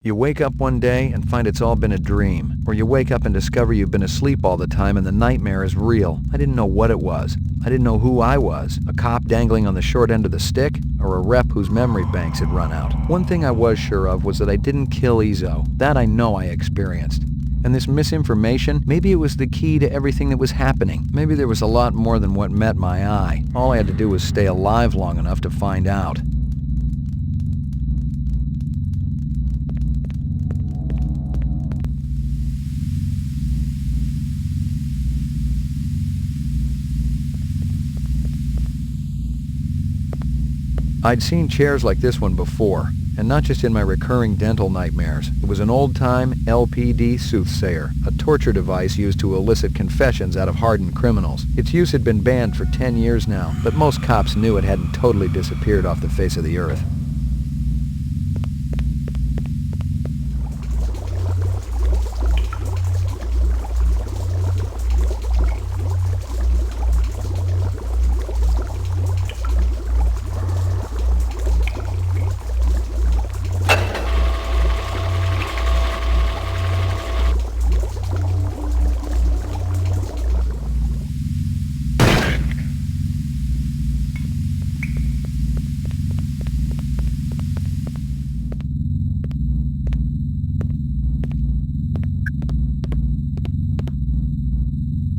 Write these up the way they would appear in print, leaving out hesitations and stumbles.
You wake up one day and find it's all been a dream, or you wake up and discover you've been asleep all the time and the nightmare is real. I didn't know what it was. I didn't know who I was, a cop dangling on the short end of the stick, or a rep whose memory banks had run out. One thing I was sure of was that I didn't kill Izo. That I know I experienced. And this misinformation, maybe it was the key to everything that was happening. Maybe there was a lot more than what met my eye. All I had to do was stay alive long enough to find out. I'd seen chairs like this one before, and not just in my recurring dental nightmares. It was an old-time LPD soothsayer, a torture device used to elicit confessions out of hardened criminals. Its use had been banned for 10 years now, but most cops knew it hadn't totally disappeared off the face of the earth.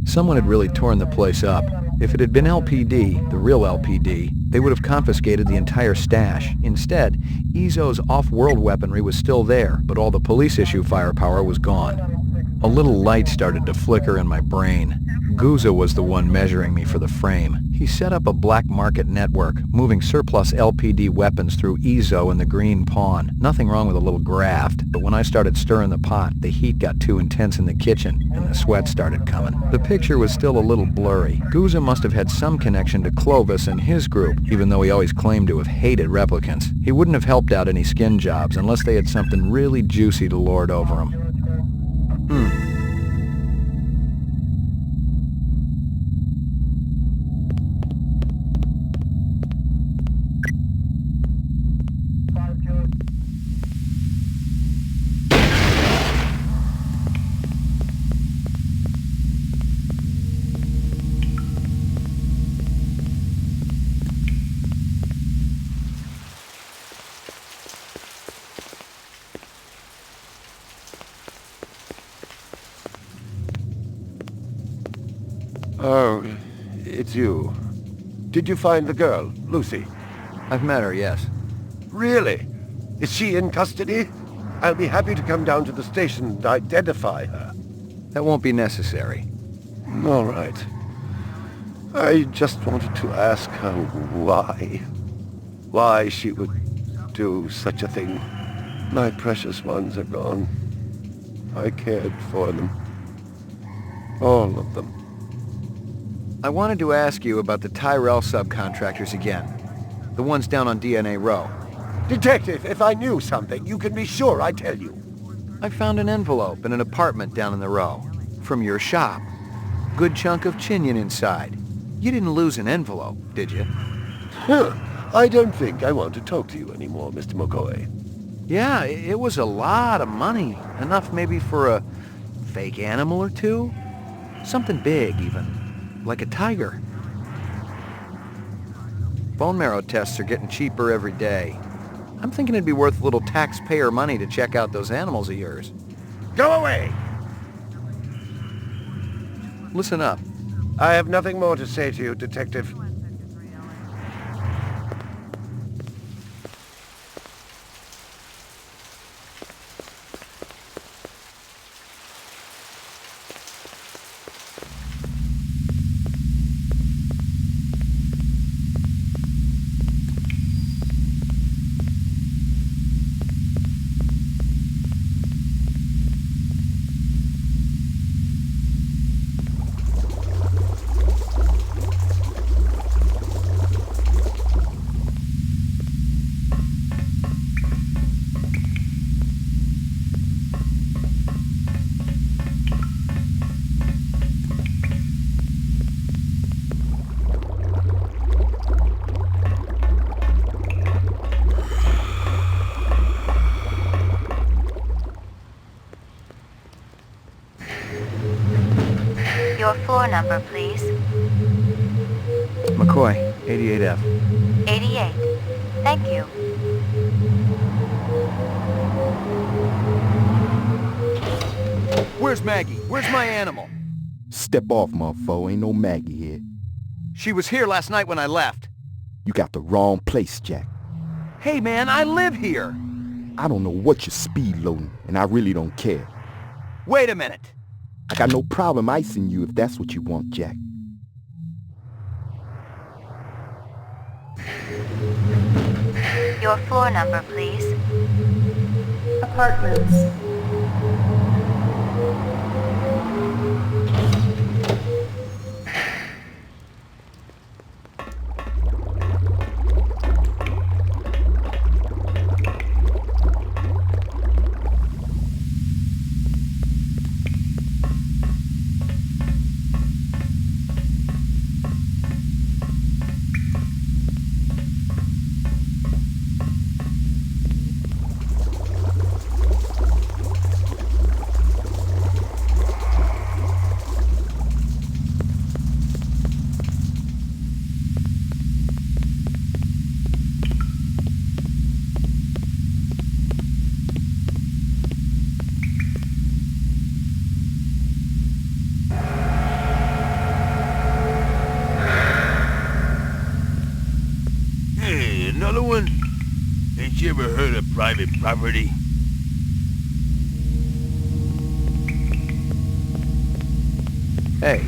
Someone had really torn the place up. If it had been LPD, the real LPD, they would have confiscated the entire stash. Instead, Izo's off-world weaponry was still there, but all the police-issue firepower was gone. A little light started to flicker in my brain. Guza was the one measuring me for the frame. He set up a black market network, moving surplus LPD weapons through Izo and the Green Pawn. Nothing wrong with a little graft, but when I started stirring the pot, the heat got too intense in the kitchen, and the sweat started coming. The picture was still a little blurry. Guza must have had some connection to Clovis and his group, even though he always claimed to have hated replicants. He wouldn't have helped out any skin jobs unless they had something really juicy to lord over him. Oh, it's you. Did you find the girl, Lucy? I've met her, yes. Really? Is she in custody? I'll be happy to come down to the station and identify her. That won't be necessary. All right. I just wanted to ask her why. Why she would do such a thing. My precious ones are gone. I cared for them. All of them. I wanted to ask you about the Tyrell subcontractors again. The ones down on DNA Row. Detective, if I knew something, you can be sure I'd tell you. I found an envelope in an apartment down in the Row. From your shop. Good chunk of chinion inside. You didn't lose an envelope, did you? I don't think I want to talk to you anymore, Mr. McCoy. Yeah, it was a lot of money. Enough maybe for a fake animal or two? Something big, even. Like a tiger. Bone marrow tests are getting cheaper every day. I'm thinking it'd be worth a little taxpayer money to check out those animals of yours. Go away! Listen up. I have nothing more to say to you, Detective. Your floor number, please. McCoy, 88F. 88. Thank you. Where's Maggie? Where's my animal? Step off, motherfucker. Ain't no Maggie here. She was here last night when I left. You got the wrong place, Jack. Hey man, I live here. I don't know what you're speed loading, and I really don't care. Wait a minute. I got no problem icing you if that's what you want, Jack. Your floor number, please. Apartments. Another one? Ain't you ever heard of private property? Hey,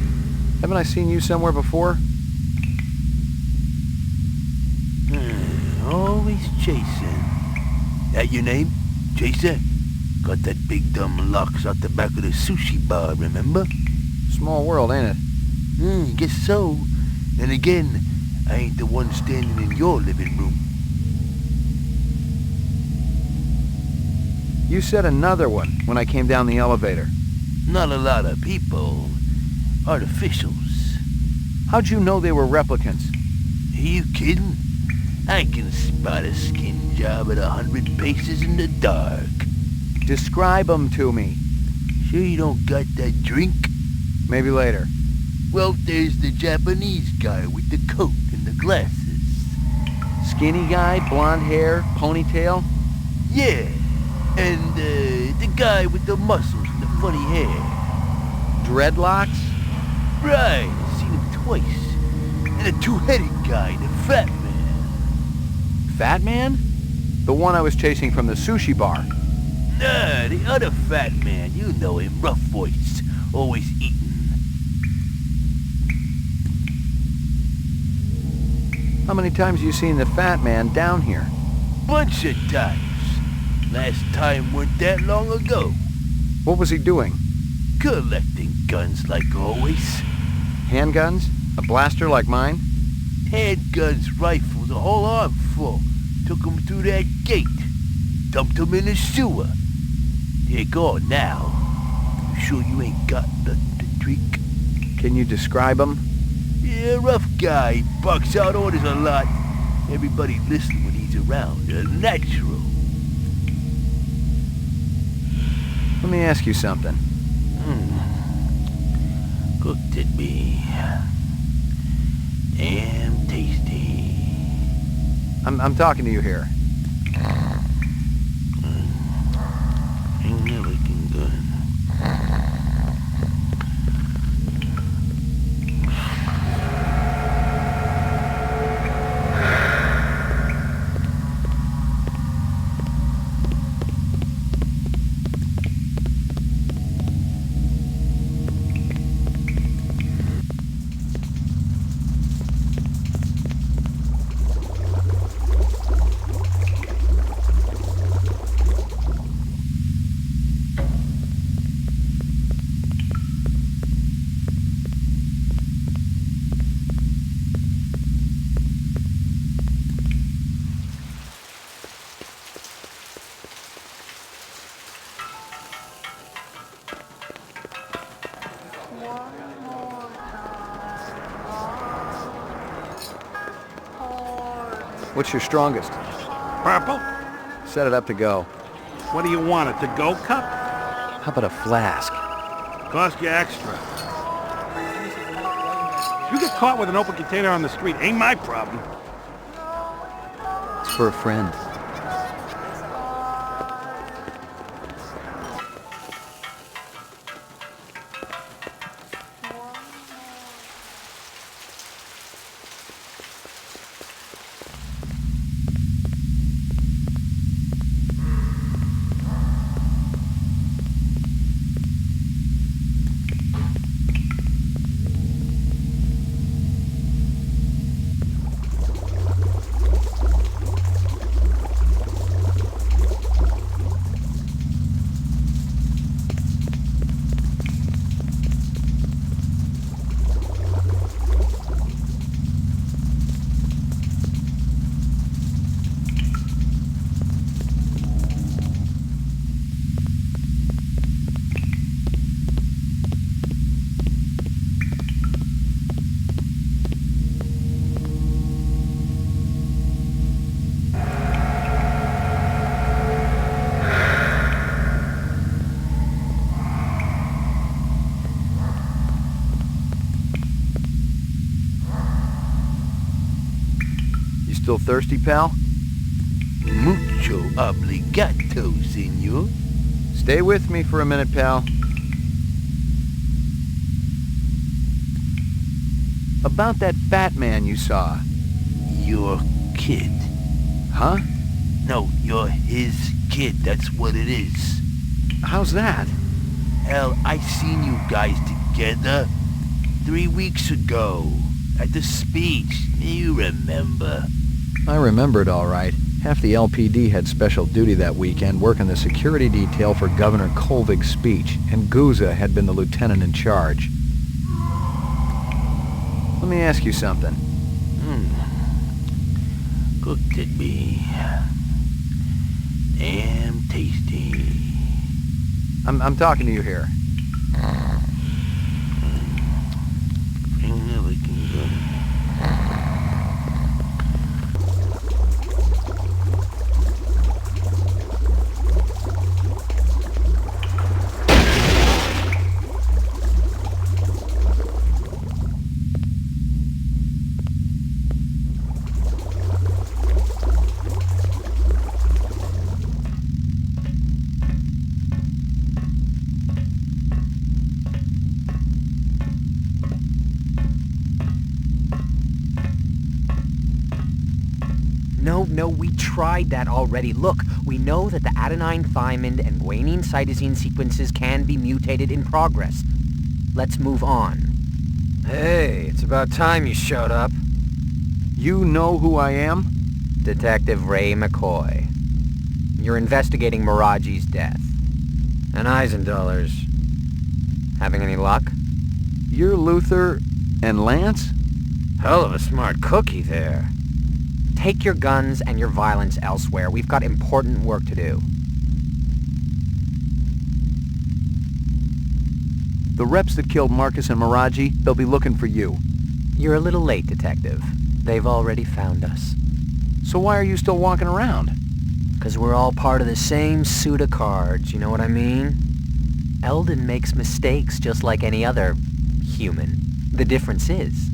haven't I seen you somewhere before? Always chasing. That your name? Chaser? Got that big dumb locks out the back of the sushi bar, remember? Small world, ain't it? Guess so. Then again, I ain't the one standing in your living room. You said another one when I came down the elevator. Not a lot of people. Artificials. How'd you know they were replicants? Are you kidding? I can spot a skin job at 100 paces in the dark. Describe them to me. Sure you don't got that drink? Maybe later. Well, there's the Japanese guy with the coat and the glasses. Skinny guy, blonde hair, ponytail? Yeah, and the guy with the muscles and the funny hair. Dreadlocks? Right, seen him twice. And a two-headed guy, the fat man. Fat man? The one I was chasing from the sushi bar. Nah, the other fat man, you know him, rough voice, always eating. How many times have you seen the fat man down here? Bunch of times. Last time weren't that long ago. What was he doing? Collecting guns like always. Handguns? A blaster like mine? Handguns, rifles, a whole armful. Took 'em through that gate. Dumped 'em in the sewer. They're gone now. You sure you ain't got nothing to drink? Can you describe him? Yeah, rough guy. Bucks out orders a lot. Everybody listen when he's around. Natural. Let me ask you something. Cooked it be. Damn tasty. I'm talking to you here. Ain't never looking good. What's your strongest? Purple? Set it up to go. What do you want, a to-go cup? How about a flask? Cost you extra. You get caught with an open container on the street, ain't my problem. It's for a friend. Still thirsty, pal? Mucho obligato, senor. Stay with me for a minute, pal. About that fat man you saw. Your kid. Huh? No, you're his kid, that's what it is. How's that? Hell, I seen you guys together 3 weeks ago at the speech. You remember? I remember it all right. Half the LPD had special duty that weekend working the security detail for Governor Colvig's speech, and Gouza had been the lieutenant in charge. Let me ask you something. Cooked it be. Damn tasty. I'm talking to you here. Looking good. No, we tried that already. Look, we know that the adenine thymine and guanine cytosine sequences can be mutated in progress. Let's move on. Hey, it's about time you showed up. You know who I am? Detective Ray McCoy. You're investigating Miraji's death. And Eisendoller's. Having any luck? You're Luther and Lance? Hell of a smart cookie there. Take your guns and your violence elsewhere. We've got important work to do. The reps that killed Marcus and Miraji, they'll be looking for you. You're a little late, Detective. They've already found us. So why are you still walking around? 'Cause we're all part of the same suit of cards, you know what I mean? Eldon makes mistakes just like any other human. The difference is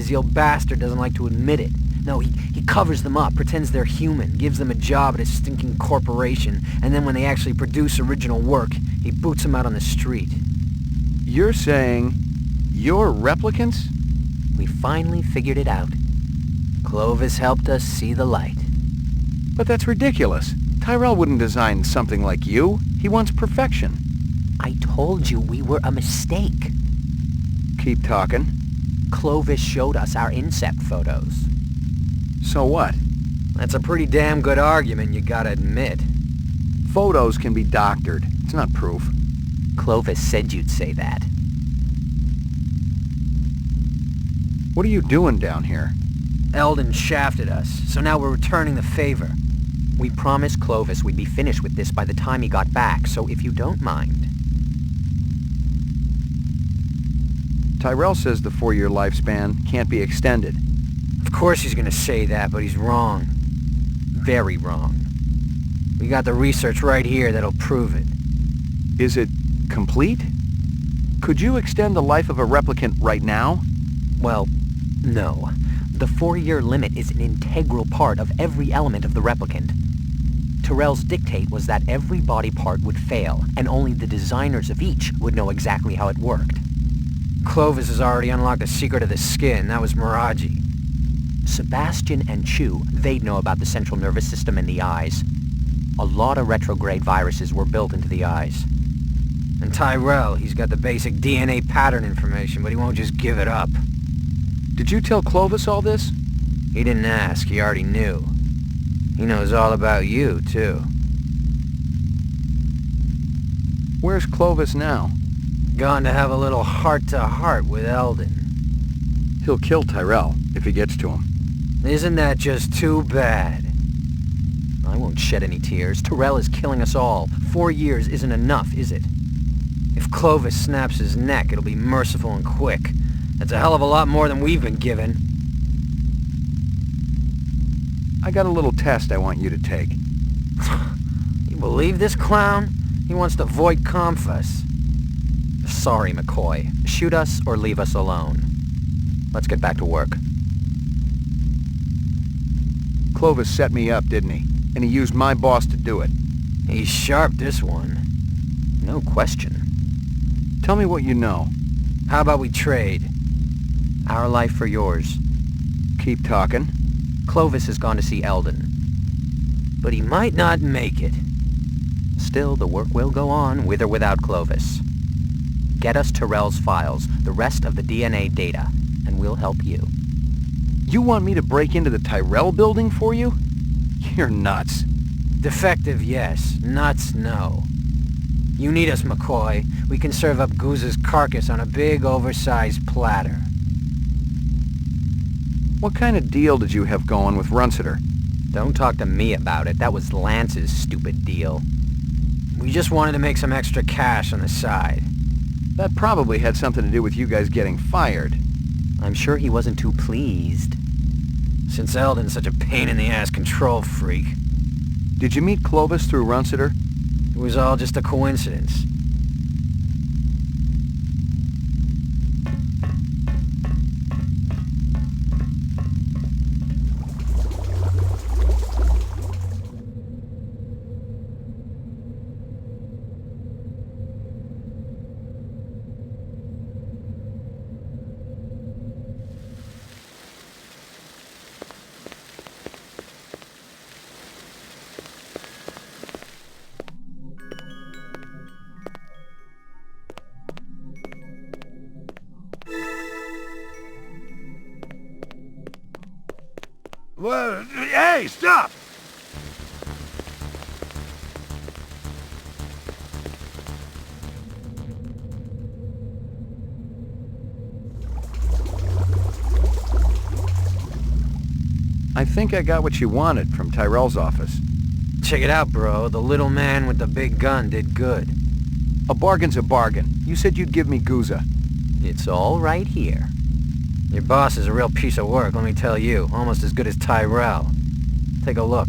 the old bastard doesn't like to admit it. No, he covers them up, pretends they're human, gives them a job at a stinking corporation, and then when they actually produce original work, he boots them out on the street. You're saying you're replicants? We finally figured it out. Clovis helped us see the light. But that's ridiculous. Tyrell wouldn't design something like you. He wants perfection. I told you we were a mistake. Keep talking. Clovis showed us our incept photos. So what? That's a pretty damn good argument, you gotta admit. Photos can be doctored. It's not proof. Clovis said you'd say that. What are you doing down here? Eldon shafted us, so now we're returning the favor. We promised Clovis we'd be finished with this by the time he got back, so if you don't mind. Tyrell says the 4-year lifespan can't be extended. Of course he's gonna say that, but he's wrong. Very wrong. We got the research right here that'll prove it. Is it complete? Could you extend the life of a replicant right now? Well, no. The 4-year limit is an integral part of every element of the replicant. Tyrell's dictate was that every body part would fail, and only the designers of each would know exactly how it worked. Clovis has already unlocked the secret of the skin. That was Miraji. Sebastian and Chu, they'd know about the central nervous system and the eyes. A lot of retrograde viruses were built into the eyes. And Tyrell, he's got the basic DNA pattern information, but he won't just give it up. Did you tell Clovis all this? He didn't ask, he already knew. He knows all about you, too. Where's Clovis now? Gone to have a little heart-to-heart with Eldon. He'll kill Tyrell, if he gets to him. Isn't that just too bad? I won't shed any tears. Tyrell is killing us all. 4 years isn't enough, is it? If Clovis snaps his neck, it'll be merciful and quick. That's a hell of a lot more than we've been given. I got a little test I want you to take. You believe this clown? He wants to void Confus. Sorry, McCoy. Shoot us or leave us alone. Let's get back to work. Clovis set me up, didn't he? And he used my boss to do it. He's sharp, this one. No question. Tell me what you know. How about we trade? Our life for yours. Keep talking. Clovis has gone to see Eldon. But he might not make it. Still, the work will go on, with or without Clovis. Get us Tyrell's files, the rest of the DNA data, and we'll help you. You want me to break into the Tyrell building for you? You're nuts. Defective, yes. Nuts, no. You need us, McCoy. We can serve up Goose's carcass on a big, oversized platter. What kind of deal did you have going with Runciter? Don't talk to me about it. That was Lance's stupid deal. We just wanted to make some extra cash on the side. That probably had something to do with you guys getting fired. I'm sure he wasn't too pleased. Since Eldon's such a pain-in-the-ass control freak. Did you meet Clovis through Runciter? It was all just a coincidence. Well, hey, stop! I think I got what you wanted from Tyrell's office. Check it out, bro. The little man with the big gun did good. A bargain's a bargain. You said you'd give me Guza. It's all right here. Your boss is a real piece of work, let me tell you. Almost as good as Tyrell. Take a look.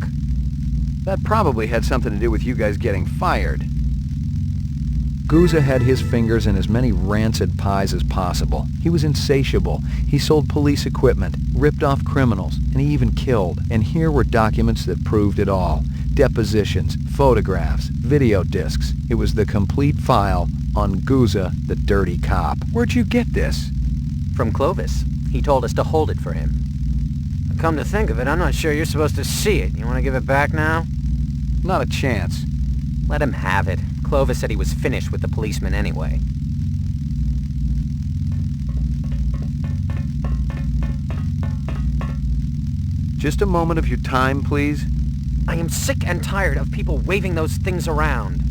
That probably had something to do with you guys getting fired. Guza had his fingers in as many rancid pies as possible. He was insatiable. He sold police equipment, ripped off criminals, and he even killed. And here were documents that proved it all. Depositions, photographs, video discs. It was the complete file on Guza, the dirty cop. Where'd you get this? From Clovis. He told us to hold it for him. Come to think of it, I'm not sure you're supposed to see it. You want to give it back now? Not a chance. Let him have it. Clovis said he was finished with the policeman anyway. Just a moment of your time, please. I am sick and tired of people waving those things around.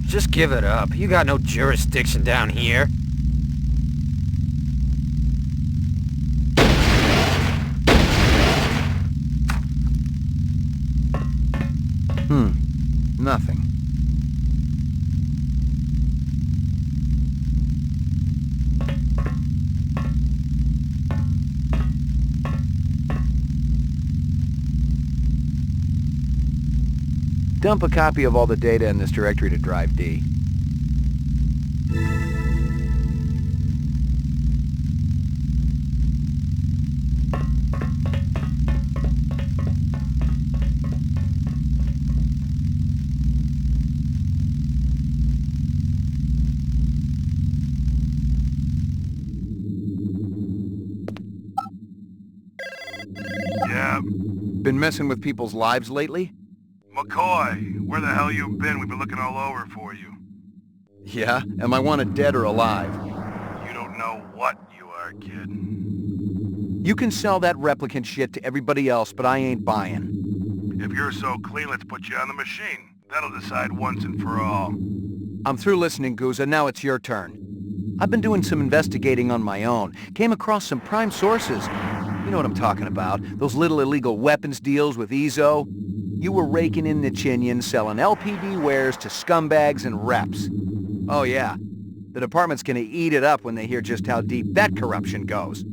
Just give it up. You got no jurisdiction down here. Nothing. Dump a copy of all the data in this directory to Drive D. been messing with people's lives lately? McCoy, where the hell you been? We've been looking all over for you. Yeah? Am I wanted dead or alive? You don't know what you are, kid. You can sell that replicant shit to everybody else, but I ain't buying. If you're so clean, let's put you on the machine. That'll decide once and for all. I'm through listening, Guza. Now it's your turn. I've been doing some investigating on my own. Came across some prime sources. You know what I'm talking about. Those little illegal weapons deals with Ezo. You were raking in the chinion, selling LPD wares to scumbags and reps. Oh yeah, the department's gonna eat it up when they hear just how deep that corruption goes.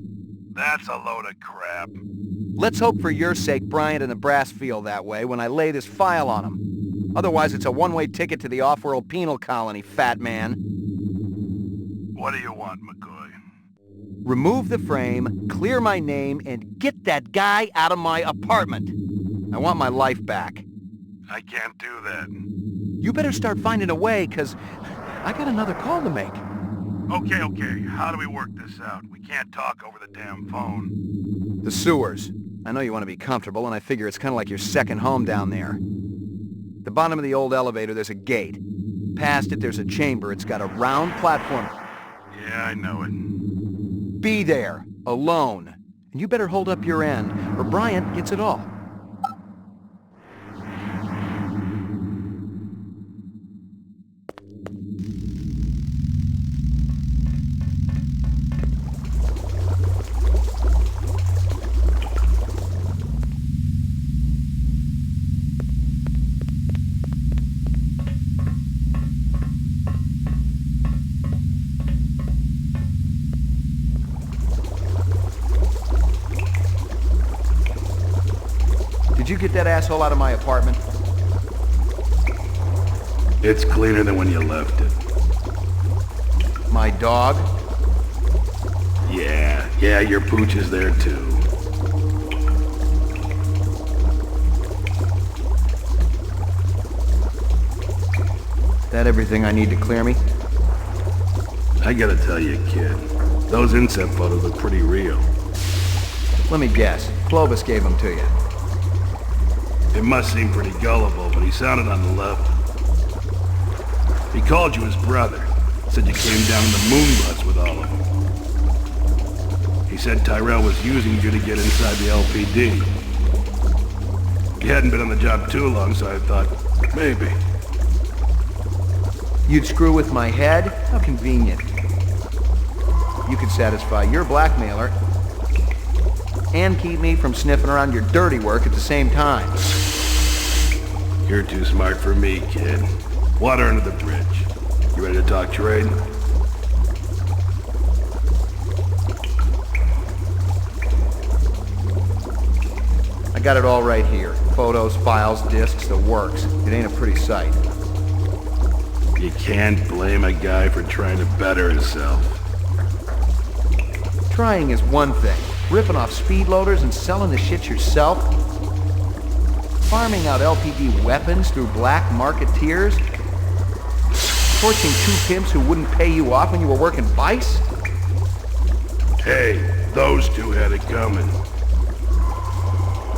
That's a load of crap. Let's hope for your sake Bryant and the brass feel that way when I lay this file on them. Otherwise it's a one-way ticket to the off-world penal colony, fat man. What do you want, McCoy? Remove the frame, clear my name, and get that guy out of my apartment. I want my life back. I can't do that. You better start finding a way, 'cause I got another call to make. Okay. How do we work this out? We can't talk over the damn phone. The sewers. I know you want to be comfortable, and I figure it's kind of like your second home down there. The bottom of the old elevator, there's a gate. Past it, there's a chamber. It's got a round platform. Yeah, I know it. Be there, alone. And you better hold up your end, or Bryant gets it all. Did you get that asshole out of my apartment? It's cleaner than when you left it. My dog? Yeah, your pooch is there too. That everything I need to clear me? I gotta tell you, kid, those inset photos look pretty real. Let me guess. Clovis gave them to you. It must seem pretty gullible, but he sounded on the level. He called you his brother. Said you came down in the moon bus with all of them. He said Tyrell was using you to get inside the LPD. You hadn't been on the job too long, so I thought, maybe. You'd screw with my head? How convenient. You could satisfy your blackmailer and keep me from sniffing around your dirty work at the same time. You're too smart for me, kid. Water under the bridge. You ready to talk trade? I got it all right here. Photos, files, discs, the works. It ain't a pretty sight. You can't blame a guy for trying to better himself. Trying is one thing. Ripping off speed loaders and selling the shit yourself? Farming out LPD weapons through black marketeers? Torching two pimps who wouldn't pay you off when you were working Vice? Hey, those two had it coming.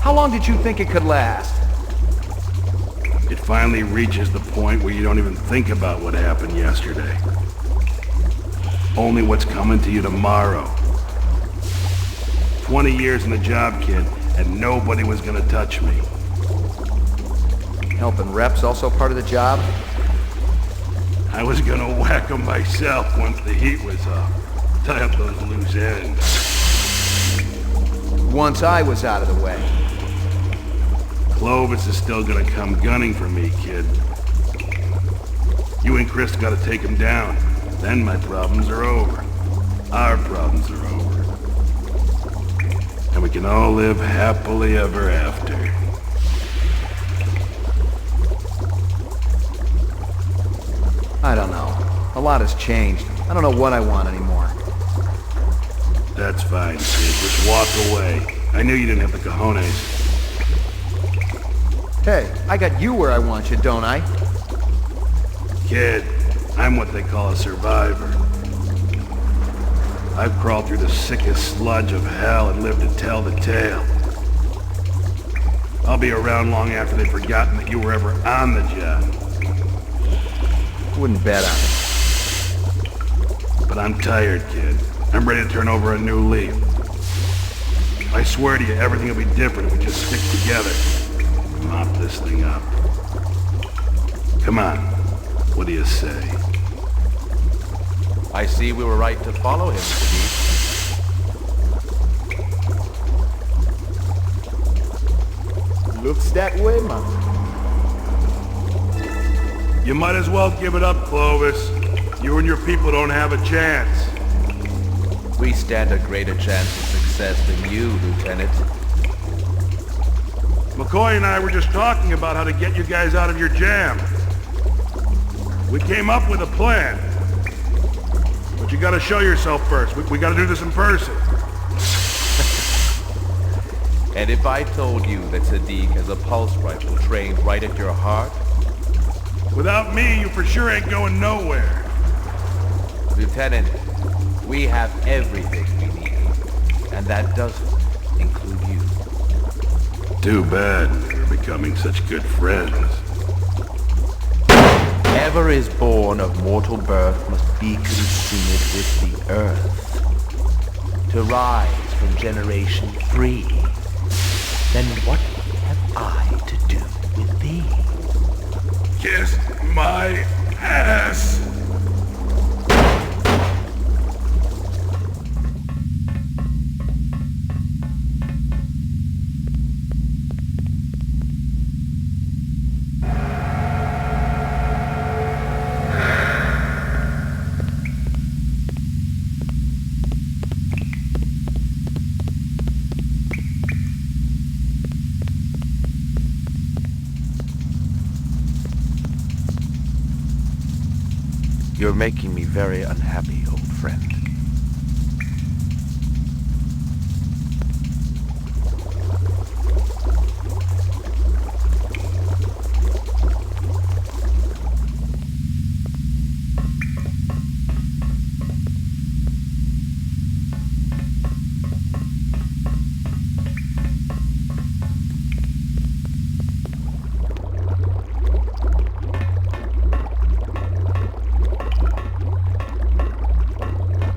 How long did you think it could last? It finally reaches the point where you don't even think about what happened yesterday. Only what's coming to you tomorrow. 20 years in the job, kid, and nobody was gonna touch me. Helping reps also part of the job? I was gonna whack them myself once the heat was off. Tie up those loose ends. Once I was out of the way. Clovis is still gonna come gunning for me, kid. You and Chris gotta take him down. Then my problems are over. Our problems are over. And we can all live happily ever after. I don't know. A lot has changed. I don't know what I want anymore. That's fine, kid. Just walk away. I knew you didn't have the cojones. Hey, I got you where I want you, don't I? Kid, I'm what they call a survivor. I've crawled through the sickest sludge of hell and lived to tell the tale. I'll be around long after they've forgotten that you were ever on the job. Wouldn't bet on it. But I'm tired, kid. I'm ready to turn over a new leaf. I swear to you, everything will be different if we just stick together. Mop this thing up. Come on. What do you say? I see we were right to follow him, Sadiq. Looks that way, man. You might as well give it up, Clovis. You and your people don't have a chance. We stand a greater chance of success than you, Lieutenant. McCoy and I were just talking about how to get you guys out of your jam. We came up with a plan. But you gotta show yourself first. We gotta do this in person. And if I told you that Sadiq has a pulse rifle trained right at your heart? Without me, you for sure ain't going nowhere. Lieutenant, we have everything we need. And that doesn't include you. Too bad we're becoming such good friends. Whatever is born of mortal birth must be consumed with the earth. To rise from generation 3. Then what have I to do with thee? Kiss my ass! You're making me very unhappy, old friend.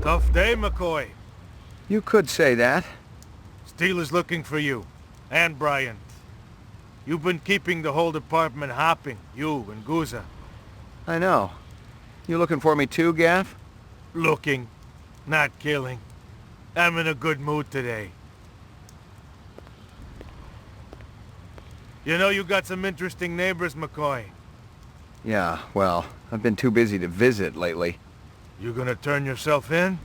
Tough day, McCoy. You could say that. Steele is looking for you. And Bryant. You've been keeping the whole department hopping, you and Guza. I know. You looking for me too, Gaff? Looking, not killing. I'm in a good mood today. You know you got some interesting neighbors, McCoy. Yeah, well, I've been too busy to visit lately. You gonna turn yourself in?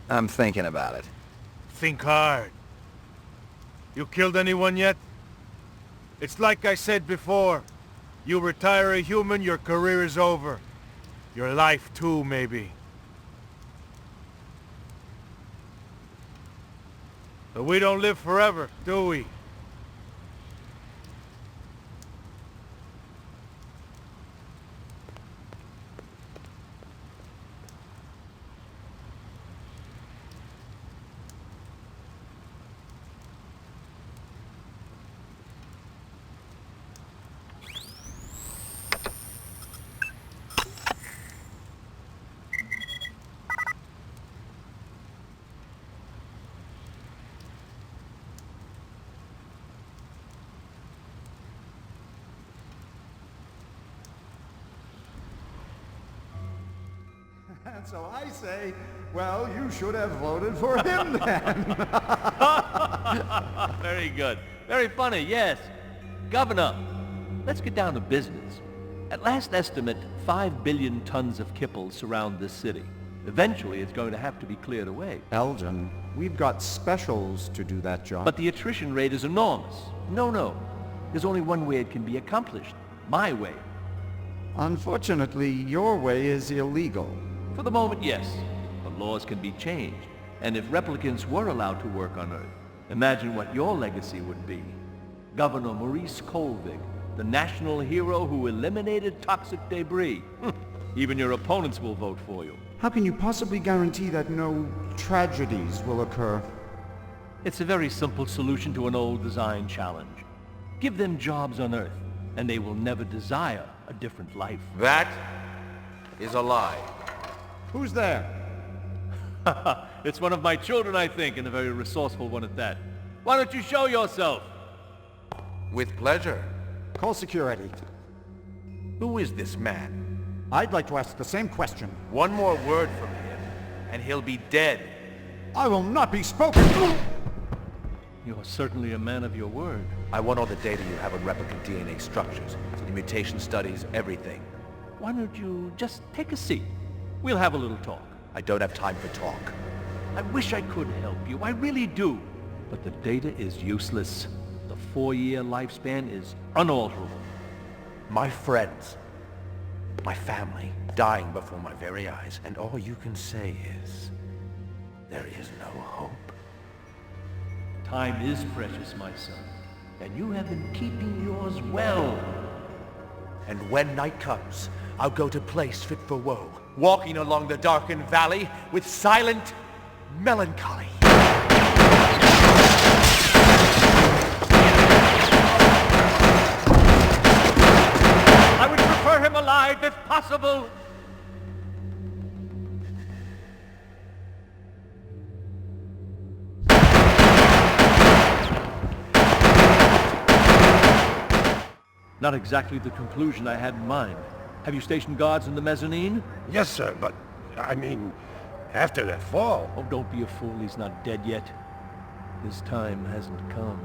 I'm thinking about it. Think hard. You killed anyone yet? It's like I said before. You retire a human, your career is over. Your life too, maybe. But we don't live forever, do we? And so I say, well, you should have voted for him then. Very good. Very funny, yes. Governor, let's get down to business. At last estimate, 5 billion tons of kibble surround this city. Eventually, it's going to have to be cleared away. Elgin, we've got specials to do that job. But the attrition rate is enormous. No. There's only one way it can be accomplished. My way. Unfortunately, your way is illegal. For the moment, yes. But laws can be changed. And if replicants were allowed to work on Earth, imagine what your legacy would be. Governor Maurice Colvig, the national hero who eliminated toxic debris. Even your opponents will vote for you. How can you possibly guarantee that no tragedies will occur? It's a very simple solution to an old design challenge. Give them jobs on Earth, and they will never desire a different life. That is a lie. Who's there? It's one of my children, I think, and a very resourceful one at that. Why don't you show yourself? With pleasure. Call security. Who is this man? I'd like to ask the same question. One more word from him, and he'll be dead. I will not be spoken to! You're certainly a man of your word. I want all the data you have on replicant DNA structures, the mutation studies, everything. Why don't you just take a seat? We'll have a little talk. I don't have time for talk. I wish I could help you, I really do. But the data is useless. The 4-year lifespan is unalterable. My friends, my family, dying before my very eyes, and all you can say is, there is no hope. Time is precious, my son, and you have been keeping yours well. And when night comes, I'll go to place fit for woe, walking along the darkened valley with silent melancholy. I would prefer him alive if possible. Not exactly the conclusion I had in mind. Have you stationed guards in the mezzanine? Yes, sir, but, I mean, after that fall... Oh, don't be a fool. He's not dead yet. His time hasn't come.